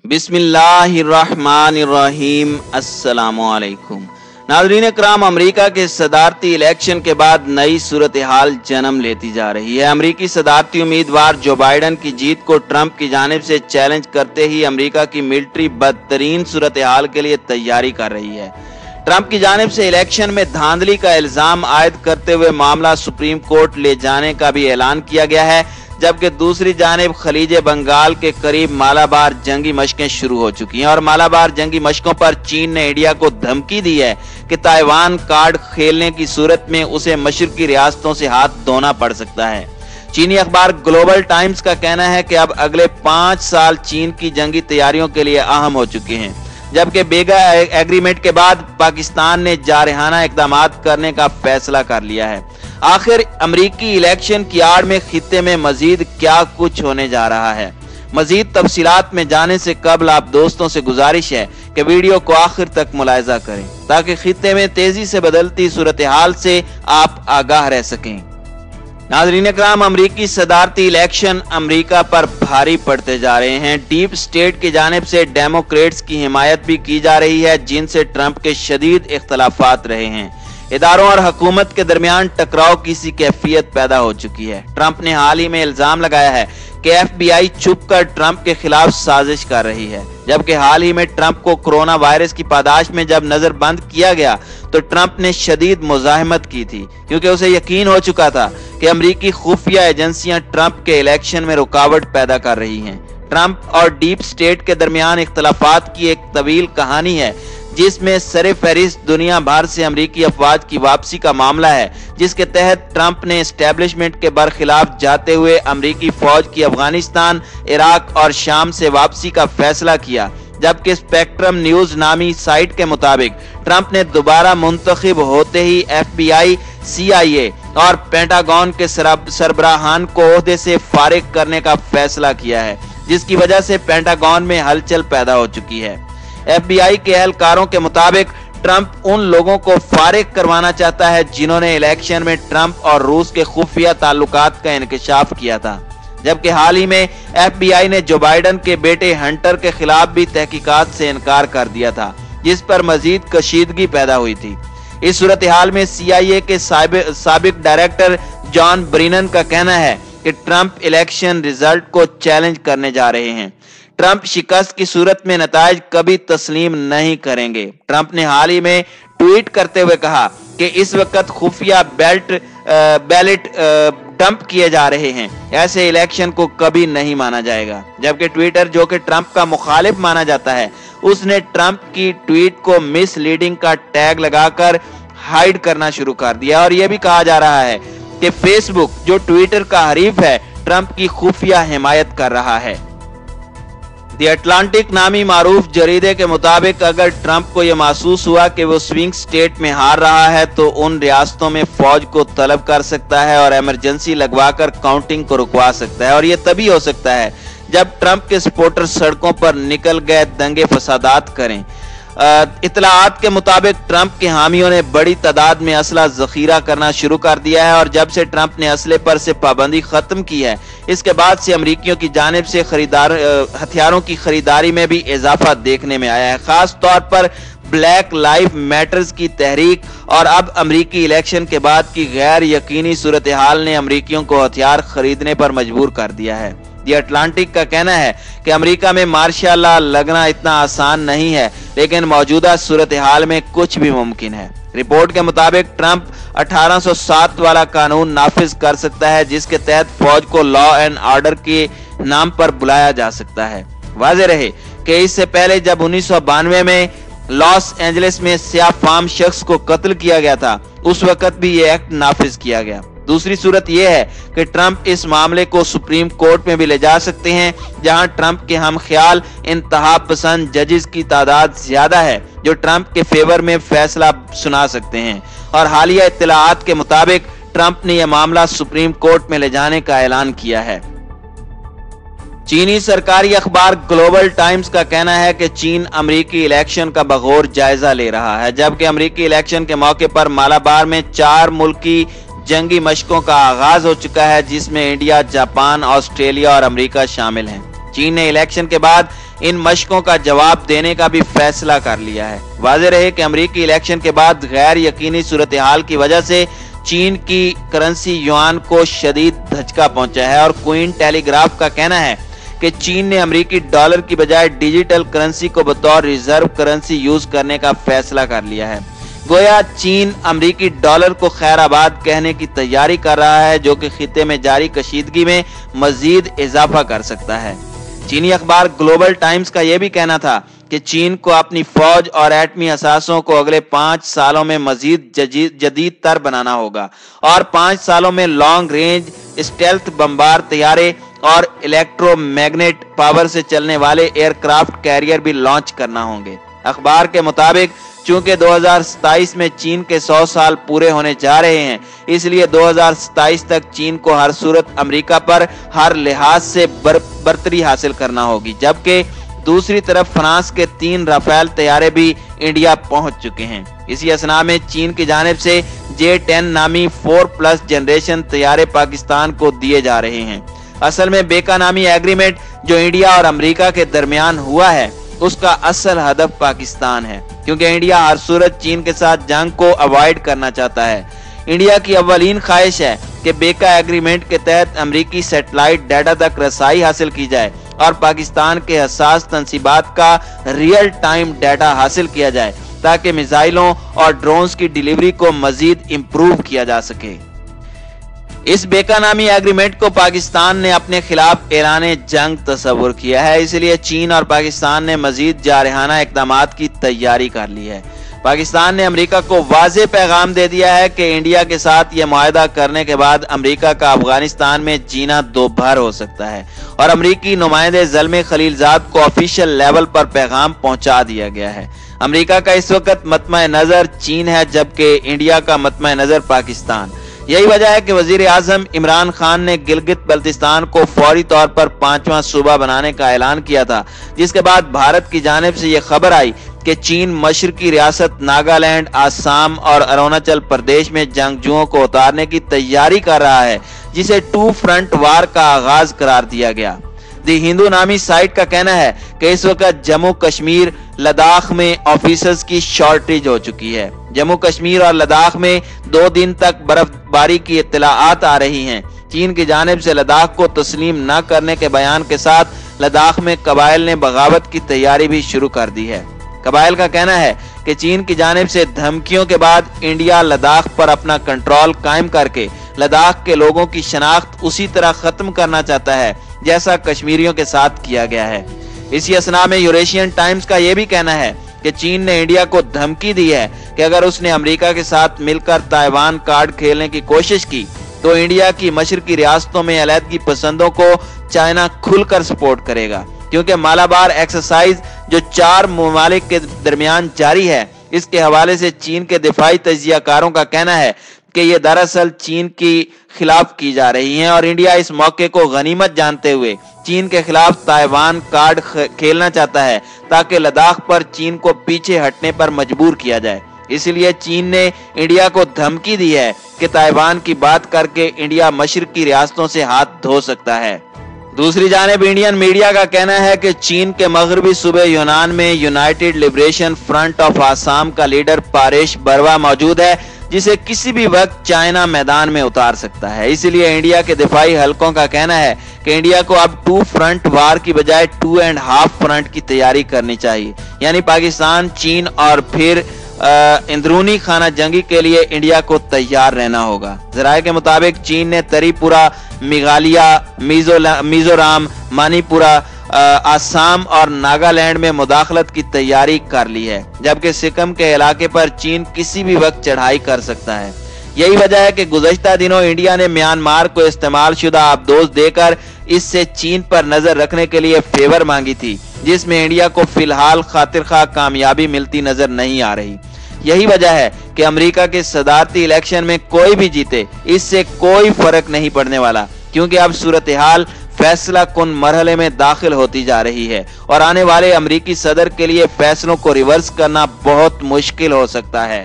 बिस्मिल्लाहिर्रहमानिर्रहीम। अस्सलामुअलैकुम नाज़रीन इकराम, अमरीका के सदारती इलेक्शन के बाद नई सूरत हाल जन्म लेती जा रही है। अमरीकी सदारती उम्मीदवार जो बाइडन की जीत को ट्रंप की जानिब से चैलेंज करते ही अमरीका की मिलिट्री बदतरीन सूरत हाल के लिए तैयारी कर रही है। ट्रंप की जानिब से इलेक्शन में धांधली का इल्जाम आयद करते हुए मामला सुप्रीम कोर्ट ले जाने का भी ऐलान किया गया है, जबकि दूसरी जानिब खलीज बंगाल के करीब मालाबार जंगी मशकें शुरू हो चुकी हैं और मालाबार जंगी मशकों पर चीन ने इंडिया को धमकी दी है कि ताइवान कार्ड खेलने की सूरत में उसे मशरकी रियासतों से हाथ धोना पड़ सकता है। चीनी अखबार ग्लोबल टाइम्स का कहना है कि अब अगले 5 साल चीन की जंगी तैयारियों के लिए अहम हो चुके हैं, जबकि बेगा एग्रीमेंट के बाद पाकिस्तान ने जारहाना इकदामात करने का फैसला कर लिया है। आखिर अमरीकी इलेक्शन की आड़ में खित्ते में मजीद क्या कुछ होने जा रहा है? मजीद तफसीलात में जाने से कबल आप दोस्तों से गुजारिश है कि वीडियो को आखिर तक मुलाहिजा करें ताकि खित्ते में तेजी से बदलती सूरत हाल से आप आगाह रह सकें। नाज़रीन इकराम, अमरीकी सदारती इलेक्शन अमरीका पर भारी पड़ते जा रहे हैं। डीप स्टेट की जानिब से डेमोक्रेट्स की हिमायत भी की जा रही है, जिनसे ट्रंप के शदीद इख्तलाफात रहे हैं। इदारों और हुकूमत के दरमियान टकराव की सी कैफियत पैदा हो चुकी है। ट्रंप ने हाल ही में इल्जाम लगाया है कि FBI छुपकर ट्रंप के खिलाफ साजिश कर रही है, जबकि हाल ही में ट्रंप को कोरोना वायरस की पादाश में जब नजरबंद किया गया तो ट्रंप ने शदीद मुजाहिमत की थी, क्योंकि उसे यकीन हो चुका था कि अमरीकी खुफिया एजेंसियां ट्रंप के इलेक्शन में रुकावट पैदा कर रही हैं। ट्रंप और डीप स्टेट के दरमियान इख्तलाफात की एक तवील कहानी है, जिसमें सरे फहरिस्त दुनिया भर से अमरीकी अफवाज की वापसी का मामला है, जिसके तहत ट्रंप ने एस्टेब्लिशमेंट के बरखिलाफ जाते हुए अमरीकी फौज की अफगानिस्तान, इराक और शाम से वापसी का फैसला किया। जबकि स्पेक्ट्रम न्यूज नामी साइट के मुताबिक ट्रंप ने दोबारा मुंतखब होते ही FBI, CIA और पेंटागन के सरबराहान को ओहदे से फारिग करने का फैसला किया है, जिसकी वजह से पेंटागन में हलचल पैदा हो चुकी है। FBI के एहलकारों के मुताबिक ट्रंप उन लोगों को फारिग करवाना चाहता है जिन्होंने इलेक्शन में ट्रंप और रूस के खुफिया ताल्लुकात का इंकशाफ किया था, जबकि हाल ही में FBI ने जो बाइडन के बेटे हंटर के खिलाफ भी तहकीकात से इनकार कर दिया था, जिस पर मजीद कशीदगी पैदा हुई थी। इस सूरत हाल में CIA के साबिक डायरेक्टर जॉन ब्रिनन का कहना है कि ट्रंप इलेक्शन रिजल्ट को चैलेंज करने जा रहे हैं। ट्रंप शिकस्त की सूरत में नताइज कभी तस्लीम नहीं करेंगे। ट्रंप ने हाल ही में ट्वीट करते हुए कहा कि इस वक्त खुफिया बैलेट डंप किए जा रहे हैं, ऐसे इलेक्शन को कभी नहीं माना जाएगा। जबकि ट्विटर, जो कि ट्रंप का मुखालिफ माना जाता है, उसने ट्रंप की ट्वीट को मिसलीडिंग का टैग लगाकर हाइड करना शुरू कर दिया और यह भी कहा जा रहा है कि फेसबुक, जो ट्विटर का हरीफ है, ट्रंप की खुफिया हिमायत कर रहा है। द अटलांटिक नामी मारूफ जरीदे के मुताबिक अगर ट्रंप को यह महसूस हुआ कि वो स्विंग स्टेट में हार रहा है तो उन रियासतों में फौज को तलब कर सकता है और इमरजेंसी लगवाकर काउंटिंग को रुकवा सकता है, और ये तभी हो सकता है जब ट्रंप के सपोर्टर सड़कों पर निकल गए दंगे फसादात करें। इतलाआत के मुताबिक ट्रंप के हामियों ने बड़ी तादाद में असला जखीरा करना शुरू कर दिया है और जब से ट्रंप ने असले पर से पाबंदी खत्म की है, इसके बाद से अमरीकियों की जानिब से हथियारों की खरीदारी में भी इजाफा देखने में आया है। खास तौर पर ब्लैक लाइफ मैटर्स की तहरीक और अब अमरीकी इलेक्शन के बाद की गैर यकीनी सूरत हाल ने अमरीकियों को हथियार खरीदने पर मजबूर कर दिया है। द अटलांटिक का कहना है कि अमेरिका में मार्शल लॉ लगना इतना आसान नहीं है, लेकिन मौजूदा सूरत हाल में कुछ भी मुमकिन है। रिपोर्ट के मुताबिक ट्रंप 1807 वाला कानून नाफिज कर सकता है, जिसके तहत फौज को लॉ एंड ऑर्डर के नाम पर बुलाया जा सकता है। वाज़ेह रहे कि इससे पहले जब 1992 में लॉस एंजलिस में स्याह फाम शख्स को कत्ल किया गया था, उस वक्त भी ये एक्ट नाफिज किया गया। दूसरी सूरत यह है कि ट्रंप इस मामले को सुप्रीम कोर्ट में भी ले जा सकते हैं, जहां ट्रंप के हम ख्याल इंतहा पसंद जजेस की तादाद ज्यादा है जो ट्रंप के फेवर में फैसला सुना सकते हैं। और हालिया इत्तलाआत के मुताबिक ट्रंप ने यह मामला सुप्रीम कोर्ट में ले जाने का ऐलान किया है। चीनी सरकारी अखबार ग्लोबल टाइम्स का कहना है कि चीन अमरीकी इलेक्शन का बगौर जायजा ले रहा है, जबकि अमरीकी इलेक्शन के मौके पर मालाबार में 4 मुल्की जंगी मशकों का आगाज हो चुका है, जिसमें इंडिया, जापान, ऑस्ट्रेलिया और अमेरिका शामिल हैं। चीन ने इलेक्शन के बाद इन मशकों का जवाब देने का भी फैसला कर लिया है। वाज़ेह रहे कि अमेरिकी इलेक्शन के बाद गैर यकीनी सूरत हाल की वजह से चीन की करेंसी युआन को शदीद धचका पहुंचा है और क्वीन टेलीग्राफ का कहना है कि चीन ने अमेरिकी डॉलर की बजाय डिजिटल करेंसी को बतौर रिजर्व करेंसी यूज करने का फैसला कर लिया है। गोया चीन अमेरिकी डॉलर को खैराबाद कहने की तैयारी कर रहा है, जो कि खिते में जारी कशीदगी में मजीद इजाफा कर सकता है। चीनी अखबार ग्लोबल टाइम्स का यह भी कहना था कि चीन को अपनी फौज और एटमी असासों को अगले 5 सालों में मजीद जदीद तर बनाना होगा और 5 सालों में लॉन्ग रेंज स्टेल्थ बमबार तैयारे और इलेक्ट्रोमैग्नेट पावर से चलने वाले एयरक्राफ्ट कैरियर भी लॉन्च करना होंगे। अखबार के मुताबिक चूंकि 2027 में चीन के 100 साल पूरे होने जा रहे हैं, इसलिए 2027 तक चीन को हर सूरत अमेरिका पर हर लिहाज से बरतरी हासिल करना होगी, जबकि दूसरी तरफ फ्रांस के 3 राफेल तैयारे भी इंडिया पहुंच चुके हैं। इसी असना में चीन की जानिब से J-10 नामी 4+ जनरेशन तैयारे पाकिस्तान को दिए जा रहे हैं। असल में बेका नामी एग्रीमेंट जो इंडिया और अमेरिका के दरमियान हुआ है, उसका असल हदफ पाकिस्तान है, क्योंकि इंडिया हर सूरत चीन के साथ जंग को अवॉइड करना चाहता है। इंडिया की अव्वलीन ख्वाहिश है कि बेका एग्रीमेंट के तहत अमेरिकी सैटेलाइट डाटा तक रसाई हासिल की जाए और पाकिस्तान के हसास तंसीबात का रियल टाइम डाटा हासिल किया जाए, ताकि मिसाइलों और ड्रोन्स की डिलीवरी को मजीद इम्प्रूव किया जा सके। इस बेका नामी एग्रीमेंट को पाकिस्तान ने अपने खिलाफ ऐलाने जंग तस्वुर किया है, इसलिए चीन और पाकिस्तान ने मजीद जारहाना इक़दामात की तैयारी कर ली है। पाकिस्तान ने अमेरिका को वाज़ेह पैगाम दे दिया है कि इंडिया के साथ यह मुआहदा करने के बाद अमेरिका का अफगानिस्तान में जीना दोभर हो सकता है और अमेरिकी नुमाइंदे ज़ल्मे खलीलजाद को ऑफिशियल लेवल पर पैगाम पहुंचा दिया गया है। अमेरिका का इस वक्त मतमा नजर चीन है, जबकि इंडिया का मतमा नजर पाकिस्तान। यही वजह है कि वजीर आजम इमरान खान ने गिलगित बल्तिस्तान को फौरी तौर पर 5वां सूबा बनाने का ऐलान किया था, जिसके बाद भारत की जानिब से यह खबर आई कि चीन मशरकी रियासत नागालैंड, आसाम और अरुणाचल प्रदेश में जंगजुओं को उतारने की तैयारी कर रहा है, जिसे 2 फ्रंट वार का आगाज करार दिया गया। दी हिंदू नामी साइट का कहना है कि इस वक्त जम्मू कश्मीर, लद्दाख में ऑफिसर्स की शॉर्टेज हो चुकी है। जम्मू कश्मीर और लद्दाख में 2 दिन तक बर्फबारी की इत्तलाआत आ रही हैं। चीन की जानिब से लद्दाख को तस्लीम न करने के बयान के साथ लद्दाख में कबाइल ने बगावत की तैयारी भी शुरू कर दी है। कबाइल का कहना है कि चीन की जानिब से धमकियों के बाद इंडिया लद्दाख पर अपना कंट्रोल कायम करके लद्दाख के लोगों की शनाख्त उसी तरह खत्म करना चाहता है जैसा कश्मीरियों के साथ किया गया है। इसी असना में यूरेशियन टाइम्स का यह भी कहना है कि चीन ने इंडिया को धमकी दी है कि अगर उसने अमेरिका के साथ मिलकर ताइवान कार्ड खेलने की कोशिश की तो इंडिया की मशरकी रियासतों में अलहदगी पसंदों को चाइना खुलकर सपोर्ट करेगा, क्योंकि मालाबार एक्सरसाइज जो 4 ममालिक के दरमियान जारी है, इसके हवाले से चीन के दिफाई तजियाकारों का कहना है कि ये दरअसल चीन की खिलाफ की जा रही हैं और इंडिया इस मौके को गनीमत जानते हुए चीन के खिलाफ ताइवान कार्ड खेलना चाहता है, ताकि लद्दाख पर चीन को पीछे हटने पर मजबूर किया जाए। इसलिए चीन ने इंडिया को धमकी दी है कि ताइवान की बात करके इंडिया मशरकी रियासतों से हाथ धो सकता है। दूसरी जानिब इंडियन मीडिया का कहना है कि चीन के मगरबी सूबे यूनान में United liberation front of Assam का लीडर पारेश बरवा मौजूद है, जिसे किसी भी वक्त चाइना मैदान में उतार सकता है। इसलिए इंडिया के दिफाई हलकों का कहना है कि इंडिया को अब 2 फ्रंट वार की बजाय 2.5 फ्रंट की तैयारी करनी चाहिए, यानी पाकिस्तान, चीन और फिर अंदरूनी खाना जंगी के लिए इंडिया को तैयार रहना होगा। जराये के मुताबिक चीन ने त्रिपुरा, मेघालय, मिजोरम, मणिपुरा, आसाम और नागालैंड में मुदाखलत की तैयारी कर ली है, जबकि सिक्किम के इलाके पर चीन किसी भी वक्त चढ़ाई कर सकता है। यही वजह है कि गुज़श्ता दिनों इंडिया ने म्यांमार को इस्तेमाल शुदा आबदोज देकर इससे चीन पर नजर रखने के लिए फेवर मांगी थी, जिसमें इंडिया को फिलहाल खातिरखा कामयाबी मिलती नजर नहीं आ रही। यही वजह है कि अमेरिका के सदारती इलेक्शन में कोई भी जीते, इससे कोई फर्क नहीं पड़ने वाला, क्योंकि अब सूरत हाल फैसला कुन मरहले में दाखिल होती जा रही है और आने वाले अमेरिकी सदर के लिए फैसलों को रिवर्स करना बहुत मुश्किल हो सकता है।